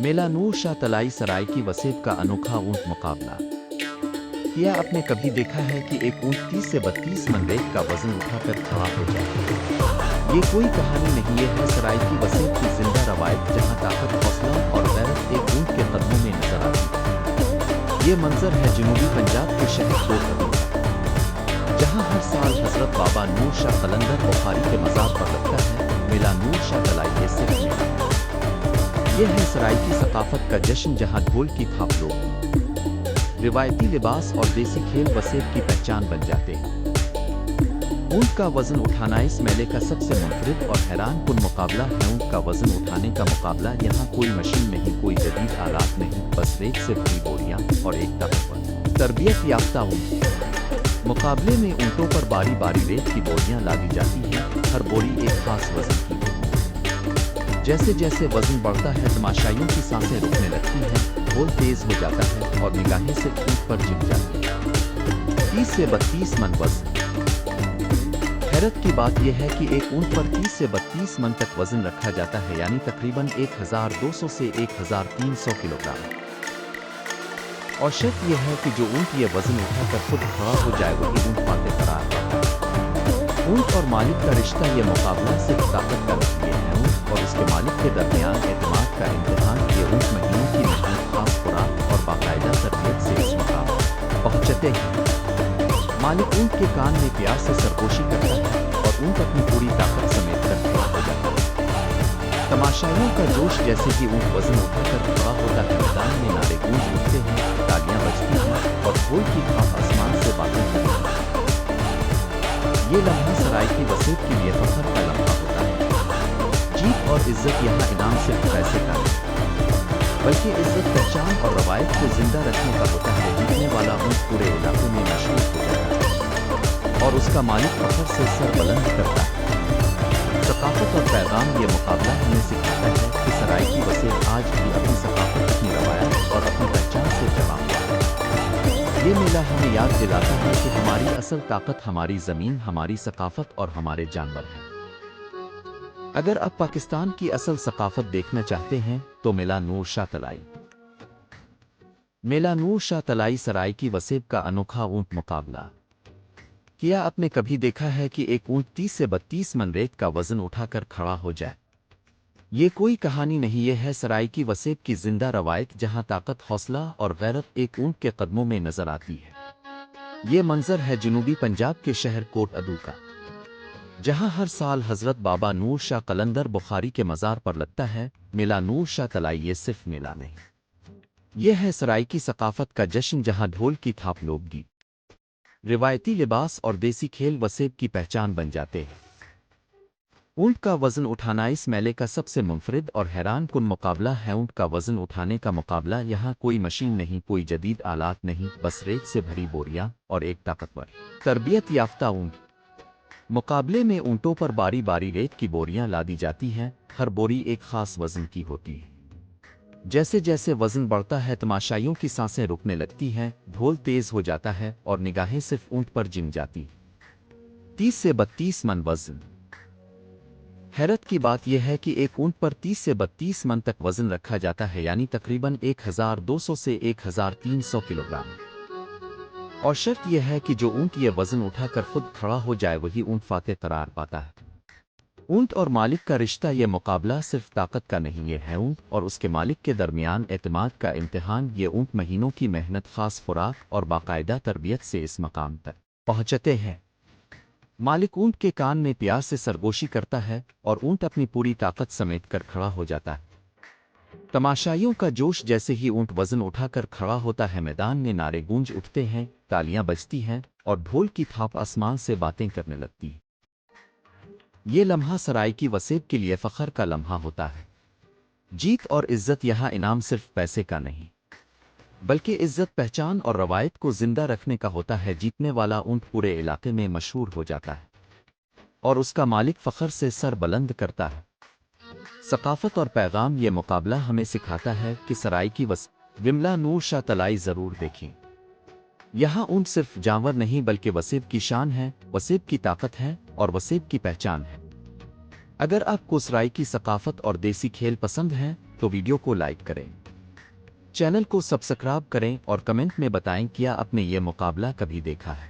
मेला नूर शाह तलाई सराय की वसेब का अनोखा ऊंट मुकाबला। क्या आपने कभी देखा है कि एक ऊंट 30 से 32 मन रेत का वजन उठाकर खड़ा हो जाए? ये कोई कहानी नहीं, ये है सराय की वसेब की जिंदा रवायत, जहां ताकत, हौसला और गैरत एक ऊंट के कदमों में नजर आती है। ये मंजर है जनूबी पंजाब के शहर कोट का, जहां हर साल हजरत बाबा नूर शाह कलंदर बुखारी के मज़ार पर लगता है मेला नूर शाह तलाई। ये है सराय की सकाफत का जश्न, जहां ढोल की थाप, लोग रिवायती लिबास और देसी खेल वसेब की पहचान बन जाते हैं। ऊंट का वजन उठाना इस मेले का सबसे मुनफरिद और हैरान कुन मुकाबला है। ऊंट का वजन उठाने का मुकाबला, यहाँ कोई मशीन नहीं, कोई जदीद आलात नहीं, बस रेत से भरी बोरियां और एक ताकतवर तरबियत याफ्ता ऊंट। मुकाबले में ऊंटों पर बारी बारी रेत की बोरियां लादी जाती हैं, हर बोरी एक खास वजन की। जैसे जैसे वजन बढ़ता है, तमाशाइयों की सांसें रुकने लगती हैं, ढोल तेज हो जाता है और निगाहें से ऊंट पर झुक जाती हैं। 30 से 32 मन वजन। हैरत की बात यह है कि एक ऊंट पर 30 से 32 मन तक वजन रखा जाता है, यानी तकरीबन 1200 से 1300 किलोग्राम। और शर्त यह है कि जो ऊंट ये वजन उठाकर खुद खड़ा हो जाए वही ऊंट पाते करार पाता है। ऊंट और मालिक का रिश्ता, ये मुकाबला सिर्फ ताकत का नहीं है। ऊंट और उसके मालिक के दरमियान एतमाद का इम्तिहान। ये ऊंट महीनों की मेहनत, खास खुराक और बाकायदा तरबियत से इस मकाम पहुंचते हैं। मालिक ऊंट के कान में प्यार से सरगोशी करता है और ऊंट अपनी पूरी ताकत समेत कर खड़ा हो जाता है। तमाशाइयों का जोश, जैसे ही ऊंट वजन उठाकर खड़ा होता है, मैदान में नारे गूंज उठते हैं, तालियां बजती हैं और ढोल की थाप आसमान से बातें करती है। ये लम्हा सराय की वसेब के लिए फख्र का लम्हा होता है। जीत और इज्जत यहाँ इनाम सिर्फ पैसे का नहीं, बल्कि इज्जत, पहचान और रवायत को जिंदा रखने का होता है। जीतने वाला ऊंट पूरे इलाके में मशहूर हो जाता है और उसका मालिक फख्र से सर बुलंद करता है। सकाफत और पैगाम, ये मुकाबला हमें सिखाता है कि सराय की वसेब आज भी अपनी सकाफत, अपनी रवायत और अपनी पहचान से जवाब देता है। ये मेला हमें याद दिलाता है कि हमारी असल ताकत हमारी ज़मीन, हमारी सकाफत और हमारे जानवर हैं। अगर आप पाकिस्तान की असल सकाफत देखना चाहते हैं तो मेला नूर शाह तलाई। मेला नूर शाह तलाई सराय की वसेब का अनोखा ऊंट मुकाबला। क्या आपने कभी देखा है कि एक ऊंट 30 से 32 मन रेत का वजन उठाकर खड़ा हो जाए? ये कोई कहानी नहीं, ये है सराय की वसेब की जिंदा रवायत, जहां ताकत, हौसला और गैरत एक ऊंट के कदमों में नजर आती है। ये मंजर है जनूबी पंजाब के शहर कोट अदू का, जहां हर साल हजरत बाबा नूर शाह कलंदर बुखारी के मज़ार पर लगता है मेला नूर शाह तलाई। ये सिर्फ मेला नहीं, यह है सराय की सकाफत का जश्न, जहां ढोल की थाप, लोकगीत, रिवायती लिबास और देसी खेल वसेब की पहचान बन जाते हैं। ऊंट का वजन उठाना इस मेले का सबसे मुनफरिद और हैरान कुन मुकाबला है। ऊंट का वजन उठाने का मुकाबला, यहाँ कोई मशीन नहीं, कोई जदीद आलात नहीं, बस रेत से भरी बोरियां और एक ताकतवर तरबियत याफ्ता ऊंट। मुकाबले में ऊंटों पर बारी बारी रेत की बोरियां लादी जाती हैं, हर बोरी एक खास वजन की होती है। जैसे जैसे वजन बढ़ता है, तमाशाइयों की सांसें रुकने लगती हैं, ढोल तेज हो जाता है और निगाहें सिर्फ ऊंट पर जिम जाती। 30 से 32 मन वजन। हैरत की बात यह है कि एक ऊंट पर 30 से 32 मन तक वजन रखा जाता है, यानी तकरीबन 1200 से 1300 किलोग्राम। और शर्त यह है कि जो ऊंट ये वजन उठाकर खुद खड़ा हो जाए वही ऊंट फाते करार पाता है। ऊंट और मालिक का रिश्ता, ये मुकाबला सिर्फ ताकत का नहीं, ये है ऊंट और उसके मालिक के दरमियान एतमाद का इम्तिहान। ये ऊंट महीनों की मेहनत, खास खुराक और बाकायदा तरबियत से इस मकाम तक पहुंचते हैं। मालिक ऊंट के कान में प्यार से सरगोशी करता है और ऊंट अपनी पूरी ताकत समेत कर खड़ा हो जाता है। तमाशाइयों का जोश, जैसे ही ऊंट वजन उठाकर खड़ा होता है, मैदान में नारे गूंज उठते हैं, तालियां बजती हैं और ढोल की थाप आसमान से बातें करने लगती है। ये लम्हा सराय की वसेब के लिए फख्र का लम्हा होता है। जीत और इज्जत, यहाँ इनाम सिर्फ पैसे का नहीं, बल्कि इज्जत, पहचान और रवायत को जिंदा रखने का होता है। जीतने वाला ऊंट पूरे इलाके में मशहूर हो जाता है और उसका मालिक फख्र से सर बुलंद करता है। सकाफत और पैगाम, ये मुकाबला हमें सिखाता है कि सराय की विमला नूर शाह तलाई जरूर देखें। यहाँ ऊंट सिर्फ जानवर नहीं, बल्कि वसेब की शान है, वसेब की ताकत है और वसेब की पहचान है। अगर आपको सराय की सकाफत और देसी खेल पसंद हैं तो वीडियो को लाइक करें, चैनल को सब्सक्राइब करें और कमेंट में बताएं क्या आपने ये मुकाबला कभी देखा है।